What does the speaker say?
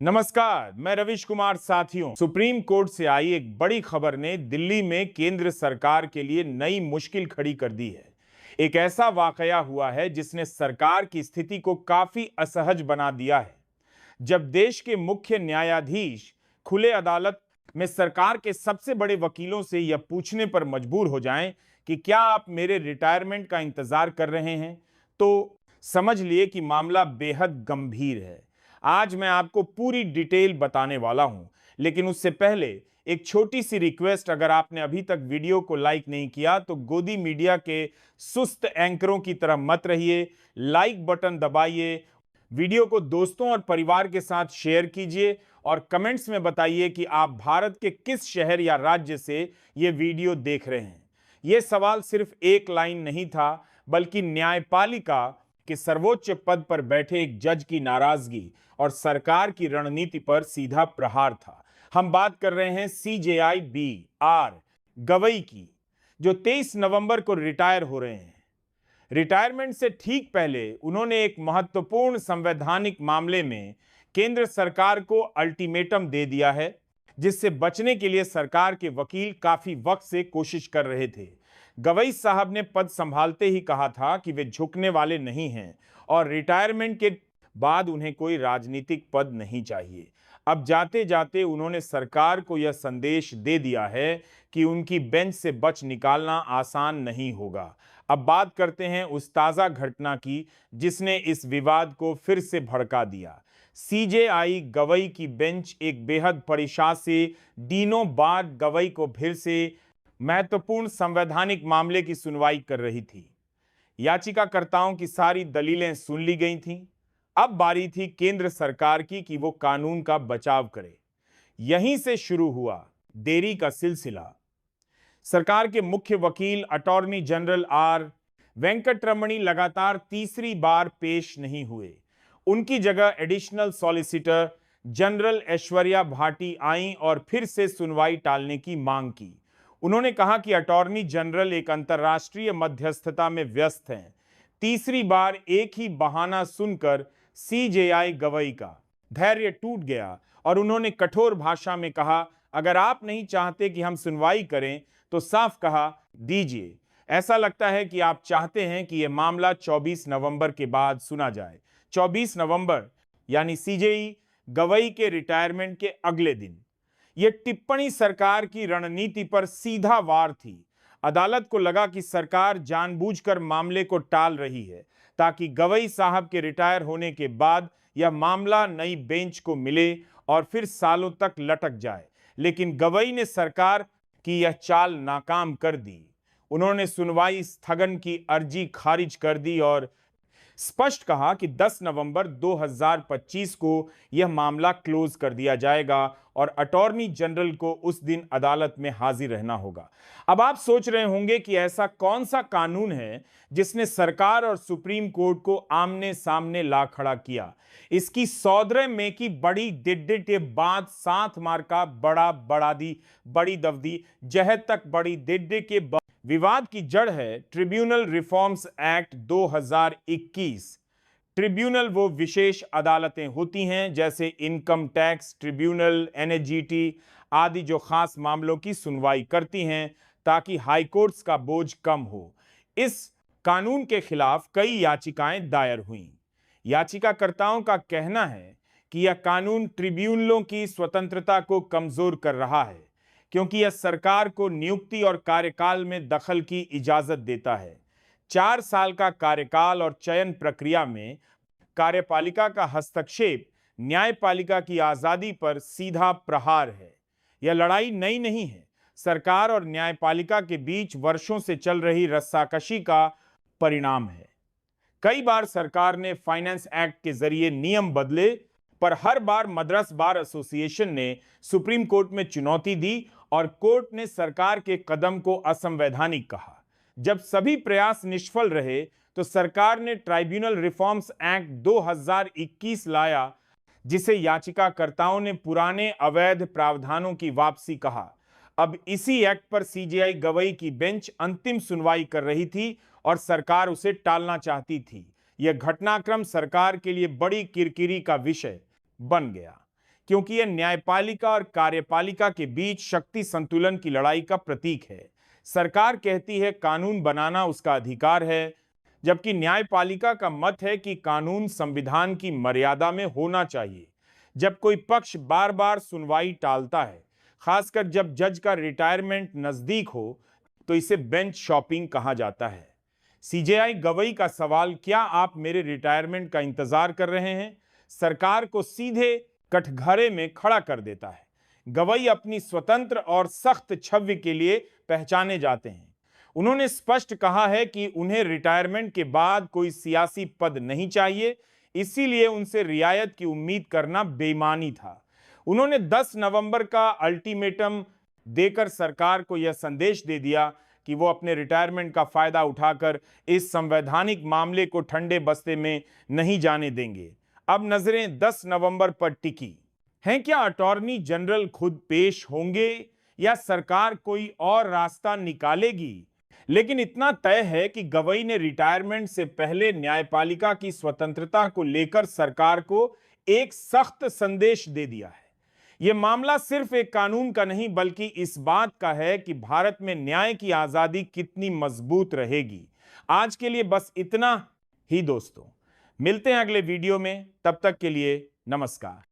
नमस्कार, मैं रविश कुमार। साथियों, सुप्रीम कोर्ट से आई एक बड़ी खबर ने दिल्ली में केंद्र सरकार के लिए नई मुश्किल खड़ी कर दी है। एक ऐसा वाकया हुआ है जिसने सरकार की स्थिति को काफी असहज बना दिया है। जब देश के मुख्य न्यायाधीश खुले अदालत में सरकार के सबसे बड़े वकीलों से यह पूछने पर मजबूर हो जाएं कि क्या आप मेरे रिटायरमेंट का इंतजार कर रहे हैं, तो समझ लिए कि मामला बेहद गंभीर है। आज मैं आपको पूरी डिटेल बताने वाला हूं, लेकिन उससे पहले एक छोटी सी रिक्वेस्ट। अगर आपने अभी तक वीडियो को लाइक नहीं किया तो गोदी मीडिया के सुस्त एंकरों की तरह मत रहिए, लाइक बटन दबाइए, वीडियो को दोस्तों और परिवार के साथ शेयर कीजिए और कमेंट्स में बताइए कि आप भारत के किस शहर या राज्य से ये वीडियो देख रहे हैं। यह सवाल सिर्फ एक लाइन नहीं था, बल्कि न्यायपालिका के सर्वोच्च पद पर बैठे एक जज की नाराजगी और सरकार की रणनीति पर सीधा प्रहार था। हम बात कर रहे हैं CJI BR गवई की, जो 23 नवंबर को रिटायर हो रहे हैं। रिटायरमेंट से ठीक पहले उन्होंने एक महत्वपूर्ण संवैधानिक मामले में केंद्र सरकार को अल्टीमेटम दे दिया है, जिससे बचने के लिए सरकार के वकील काफी वक्त से कोशिश कर रहे थे। गवई साहब ने पद संभालते ही कहा था कि वे झुकने वाले नहीं हैं और रिटायरमेंट के बाद उन्हें कोई राजनीतिक पद नहीं चाहिए। अब जाते जाते उन्होंने सरकार को यह संदेश दे दिया है कि उनकी बेंच से बच निकालना आसान नहीं होगा। अब बात करते हैं उस ताजा घटना की जिसने इस विवाद को फिर से भड़का दिया। CJI गवई की बेंच एक बेहद परिशासी डीनो बार गवई को फिर से महत्वपूर्ण संवैधानिक मामले की सुनवाई कर रही थी। याचिकाकर्ताओं की सारी दलीलें सुन ली गई थीं। अब बारी थी केंद्र सरकार की कि वो कानून का बचाव करे। यहीं से शुरू हुआ देरी का सिलसिला। सरकार के मुख्य वकील अटॉर्नी जनरल आर वेंकटरमणी लगातार तीसरी बार पेश नहीं हुए। उनकी जगह additional solicitor general Aishwarya Bhati आईं और फिर से सुनवाई टालने की मांग की। उन्होंने कहा कि अटॉर्नी जनरल एक अंतर्राष्ट्रीय मध्यस्थता में व्यस्त हैं। तीसरी बार एक ही बहाना सुनकर CJI गवई का धैर्य टूट गया और उन्होंने कठोर भाषा में कहा, अगर आप नहीं चाहते कि हम सुनवाई करें तो साफ कहा दीजिए। ऐसा लगता है कि आप चाहते हैं कि यह मामला 24 नवंबर के बाद सुना जाए। 24 नवंबर यानी CJI गवई के रिटायरमेंट के अगले दिन। यह टिप्पणी सरकार की रणनीति पर सीधा वार थी। अदालत को लगा कि सरकार जानबूझकर मामले को टाल रही है ताकि गवई साहब के रिटायर होने के बाद यह मामला नई बेंच को मिले और फिर सालों तक लटक जाए। लेकिन गवई ने सरकार की यह चाल नाकाम कर दी। उन्होंने सुनवाई स्थगन की अर्जी खारिज कर दी और स्पष्ट कहा कि 10 नवंबर 2025 को यह मामला क्लोज कर दिया जाएगा और अटॉर्नी जनरल को उस दिन अदालत में हाजिर रहना होगा। अब आप सोच रहे होंगे कि ऐसा कौन सा कानून है जिसने सरकार और सुप्रीम कोर्ट को आमने सामने ला खड़ा किया। इसकी 14 मई की बड़ी डिड्डिट के बाद 7 मार का बड़ा बड़ादी बड़ी दवदी जहद तक बड़ी डिड्डिट के विवाद की जड़ है ट्रिब्यूनल रिफॉर्म्स एक्ट 2021। ट्रिब्यूनल वो विशेष अदालतें होती हैं जैसे इनकम टैक्स ट्रिब्यूनल, NHGT आदि, जो खास मामलों की सुनवाई करती हैं ताकि हाईकोर्ट्स का बोझ कम हो। इस कानून के खिलाफ कई याचिकाएं दायर हुईं। याचिकाकर्ताओं का कहना है कि यह कानून ट्रिब्यूनलों की स्वतंत्रता को कमजोर कर रहा है, क्योंकि यह सरकार को नियुक्ति और कार्यकाल में दखल की इजाजत देता है। 4 साल का कार्यकाल और चयन प्रक्रिया में कार्यपालिका का हस्तक्षेप न्यायपालिका की आजादी पर सीधा प्रहार है। यह लड़ाई नई नहीं है। सरकार और न्यायपालिका के बीच वर्षों से चल रही रस्साकशी का परिणाम है। कई बार सरकार ने फाइनेंस एक्ट के जरिए नियम बदले, पर हर बार मद्रास बार एसोसिएशन ने सुप्रीम कोर्ट में चुनौती दी और कोर्ट ने सरकार के कदम को असंवैधानिक कहा। जब सभी प्रयास निष्फल रहे तो सरकार ने ट्राइब्यूनल रिफॉर्म्स एक्ट 2021 लाया, जिसे याचिकाकर्ताओं ने पुराने अवैध प्रावधानों की वापसी कहा। अब इसी एक्ट पर CJI गवई की बेंच अंतिम सुनवाई कर रही थी और सरकार उसे टालना चाहती थी। यह घटनाक्रम सरकार के लिए बड़ी किरकिरी का विषय बन गया। क्योंकि यह न्यायपालिका और कार्यपालिका के बीच शक्ति संतुलन की लड़ाई का प्रतीक है। सरकार कहती है कानून बनाना उसका अधिकार है, जबकि न्यायपालिका का मत है कि कानून संविधान की मर्यादा में होना चाहिए। जब कोई पक्ष बार बार सुनवाई टालता है, खासकर जब जज का रिटायरमेंट नजदीक हो, तो इसे बेंच शॉपिंग कहा जाता है। सीजेआई गवई का सवाल, क्या आप मेरे रिटायरमेंट का इंतजार कर रहे हैं, सरकार को सीधे कटघरे में खड़ा कर देता है। गवई अपनी स्वतंत्र और सख्त छवि के लिए पहचाने जाते हैं। उन्होंने स्पष्ट कहा है कि उन्हें रिटायरमेंट के बाद कोई सियासी पद नहीं चाहिए, इसीलिए उनसे रियायत की उम्मीद करना बेईमानी था। उन्होंने 10 नवंबर का अल्टीमेटम देकर सरकार को यह संदेश दे दिया कि वो अपने रिटायरमेंट का फायदा उठाकर इस संवैधानिक मामले को ठंडे बस्ते में नहीं जाने देंगे। अब नजरें 10 नवंबर पर टिकी हैं। क्या अटॉर्नी जनरल खुद पेश होंगे या सरकार कोई और रास्ता निकालेगी? लेकिन इतना तय है कि गवई ने रिटायरमेंट से पहले न्यायपालिका की स्वतंत्रता को लेकर सरकार को एक सख्त संदेश दे दिया है। यह मामला सिर्फ एक कानून का नहीं, बल्कि इस बात का है कि भारत में न्याय की आजादी कितनी मजबूत रहेगी। आज के लिए बस इतना ही दोस्तों, मिलते हैं अगले वीडियो में, तब तक के लिए नमस्कार।